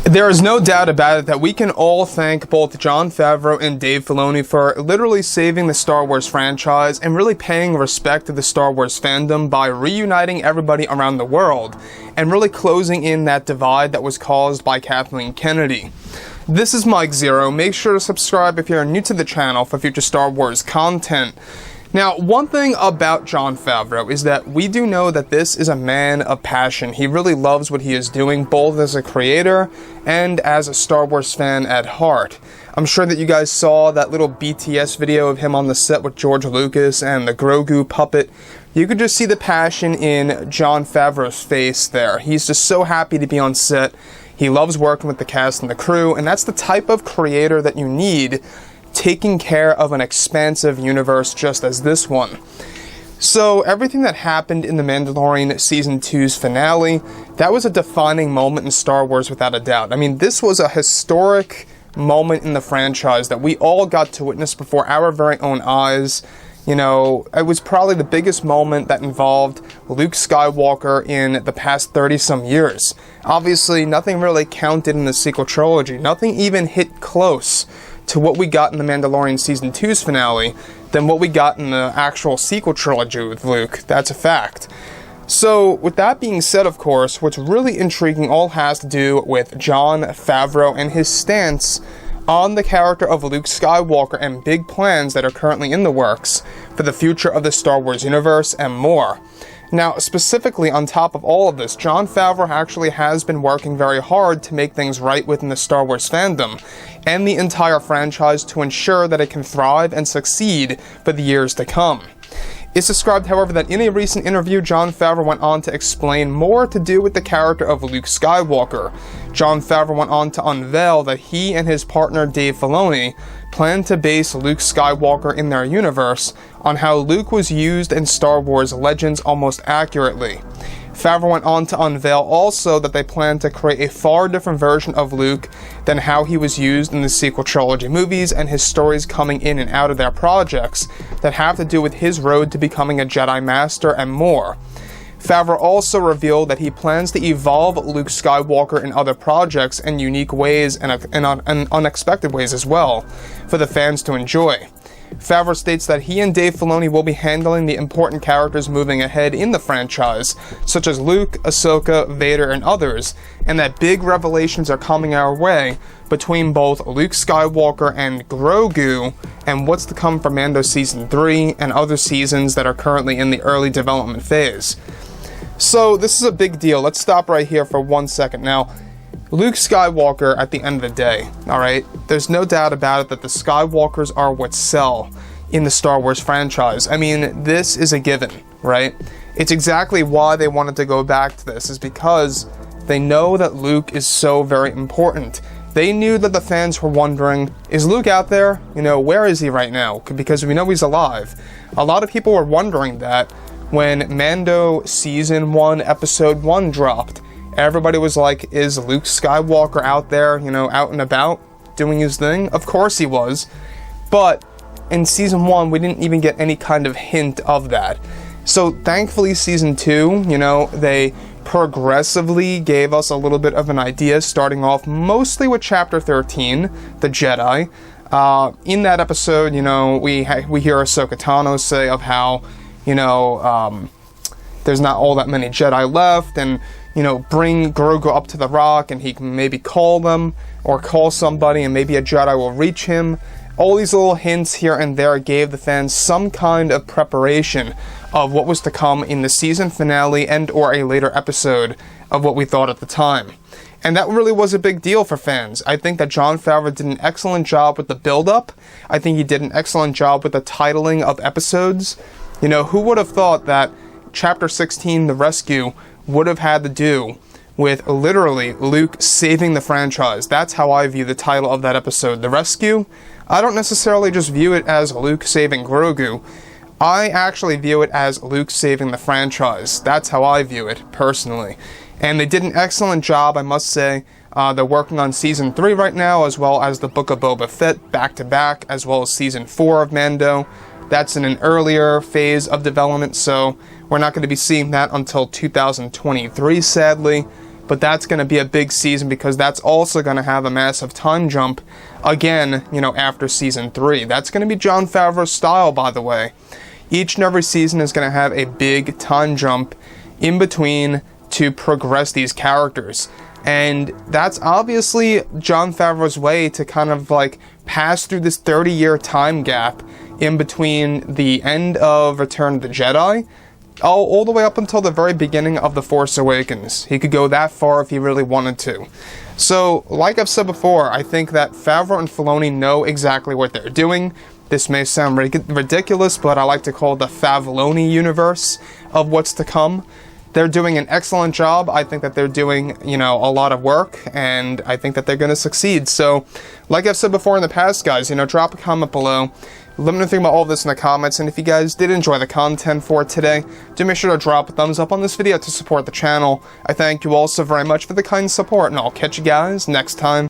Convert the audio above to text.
There is no doubt about it that we can all thank both Jon Favreau and Dave Filoni for literally saving the Star Wars franchise and really paying respect to the Star Wars fandom by reuniting everybody around the world and really closing in that divide that was caused by Kathleen Kennedy. This is Mike Zero. Make sure to subscribe if you're new to the channel for future Star Wars content. Now, one thing about Jon Favreau is that we do know that this is a man of passion. He really loves what he is doing, both as a creator and as a Star Wars fan at heart. I'm sure that you guys saw that little BTS video of him on the set with George Lucas and the Grogu puppet. You could just see the passion in Jon Favreau's face there. He's just so happy to be on set. He loves working with the cast and the crew, and that's the type of creator that you need taking care of an expansive universe just as this one. So everything that happened in The Mandalorian Season 2's finale, that was a defining moment in Star Wars without a doubt. I mean, this was a historic moment in the franchise that we all got to witness before our very own eyes. You know, it was probably the biggest moment that involved Luke Skywalker in the past 30-some years. Obviously, nothing really counted in the sequel trilogy. Nothing even hit close to what we got in The Mandalorian Season 2's finale than what we got in the actual sequel trilogy with Luke. That's a fact. So, with that being said, of course, what's really intriguing all has to do with Jon Favreau and his stance on the character of Luke Skywalker and big plans that are currently in the works for the future of the Star Wars universe and more. Now, specifically on top of all of this, Jon Favreau actually has been working very hard to make things right within the Star Wars fandom and the entire franchise to ensure that it can thrive and succeed for the years to come. It's described, however, that in a recent interview, Jon Favreau went on to explain more to do with the character of Luke Skywalker. Jon Favreau went on to unveil that he and his partner Dave Filoni plan to base Luke Skywalker in their universe on how Luke was used in Star Wars Legends almost accurately. Favreau went on to unveil also that they plan to create a far different version of Luke than how he was used in the sequel trilogy movies and his stories coming in and out of their projects that have to do with his road to becoming a Jedi Master and more. Favreau also revealed that he plans to evolve Luke Skywalker in other projects in unique ways and unexpected ways as well for the fans to enjoy. Favreau states that he and Dave Filoni will be handling the important characters moving ahead in the franchise, such as Luke, Ahsoka, Vader, and others, and that big revelations are coming our way between both Luke Skywalker and Grogu, and what's to come for Mando Season 3 and other seasons that are currently in the early development phase. So, this is a big deal. Let's stop right here for 1 second. Now, Luke Skywalker, at the end of the day, alright, there's no doubt about it that the Skywalkers are what sell in the Star Wars franchise. I mean, this is a given, right? It's exactly why they wanted to go back to this, is because they know that Luke is so very important. They knew that the fans were wondering, is Luke out there? You know, where is he right now? Because we know he's alive. A lot of people were wondering that when Mando Season 1, Episode 1 dropped. Everybody was like, is Luke Skywalker out there, you know, out and about, doing his thing? Of course he was. But in Season 1, we didn't even get any kind of hint of that. So thankfully, Season 2, you know, they progressively gave us a little bit of an idea, starting off mostly with Chapter 13, The Jedi. In that episode, you know, we hear Ahsoka Tano say of how, you know, there's not all that many Jedi left, and you know, bring Grogu up to the rock and he can maybe call them or call somebody and maybe a Jedi will reach him. All these little hints here and there gave the fans some kind of preparation of what was to come in the season finale and or a later episode of what we thought at the time. And that really was a big deal for fans. I think that Jon Favreau did an excellent job with the build-up. I think he did an excellent job with the titling of episodes. You know, who would have thought that Chapter 16, The Rescue, would have had to do with literally Luke saving the franchise. That's how I view the title of that episode, The Rescue. I don't necessarily just view it as Luke saving Grogu. I actually view it as Luke saving the franchise. That's how I view it, personally. And they did an excellent job, I must say. They're working on Season 3 right now, as well as the Book of Boba Fett back-to-back, as well as Season 4 of Mando. That's in an earlier phase of development, so we're not going to be seeing that until 2023, sadly. but that's going to be a big season because that's also going to have a massive time jump again, you know, after season 3. That's going to be Jon Favreau's style, by the way. Each and every season is going to have a big time jump in between to progress these characters. And that's obviously Jon Favreau's way to kind of like pass through this 30-year time gap in between the end of Return of the Jedi all the way up until the very beginning of The Force Awakens. He could go that far if he really wanted to. So, like I've said before, I think that Favreau and Filoni know exactly what they're doing. This may sound ridiculous, but I like to call it the Favloni universe of what's to come. They're doing an excellent job. I think that they're doing, you know, a lot of work, and I think that they're going to succeed. So, like I've said before in the past, guys, you know, drop a comment below. Let me know anything about all of this in the comments, and if you guys did enjoy the content for today, do make sure to drop a thumbs up on this video to support the channel. I thank you all so very much for the kind support, and I'll catch you guys next time.